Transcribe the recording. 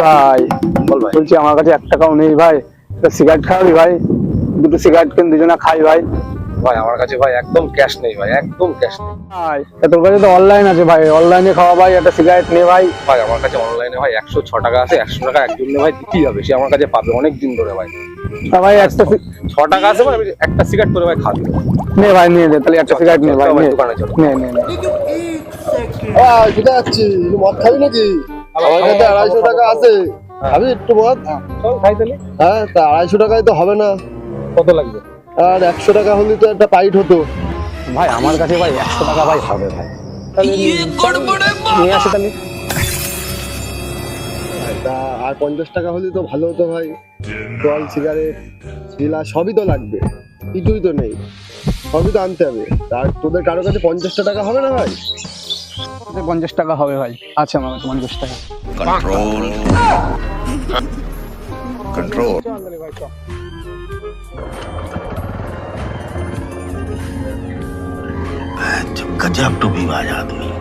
ভাই বল ভাই। বলছি আমার কাছে 1 টাকাও নেই ভাই, একটা সিগারেট খাওয়াবি ভাই? দুটো সিগারেট কিনে দুজনে খাই ভাই। ভাই আমার কাছে ভাই একদম ক্যাশ নেই ভাই, একদম ক্যাশ নেই ভাই তোর কাছে তো অনলাইন আছে ভাই, অনলাইনে খাওয়া ভাই, একটা সিগারেট নে ভাই। ভাই। আমার কাছে অনলাইনে ভাই 106 টাকা আছে, 100 টাকা একজন ভাই দিতেই হবে, সে আমার কাছে পাবে অনেক দিন ধরে ভাই। তা ভাই একটা 6 টাকা আছে ভাই, আমি একটা সিগারেট করে ভাই খাবি। নে ভাই, নিয়ে দে তাহলে একটা সিগারেট নে ভাই, নে দোকানে চল। নে নে নে। কোথায় যাচ্ছিস? মদ খাবি নাকি? আমার কাছে 250 টাকা আছে, খাবি একটু মদ? চল খাই তাহলে। হ্যাঁ, তা 250 টাকায় তো হবে না, কত লাগবে? আর 100 টাকা হলে তো একটা পাইট হতো। ভাই আমার কাছে ভাই 100 টাকা ভাই হবে ভাই, তাহলে নিয়ে আসে তাহলে। তা আর 50 টাকা হলে তো ভালো হতো ভাই, জল সিগারেট শিলা সবই তো লাগবে, কিছুই তো নেই, সবই তো আনতে হবে। আর তোদের কারো কাছে 50 টাকা হবে না ভাই? 50 টাকা হবে ভাই, আছে আমার কাছে 50 টাকা। Control. Control. गजब टू भी आदमी।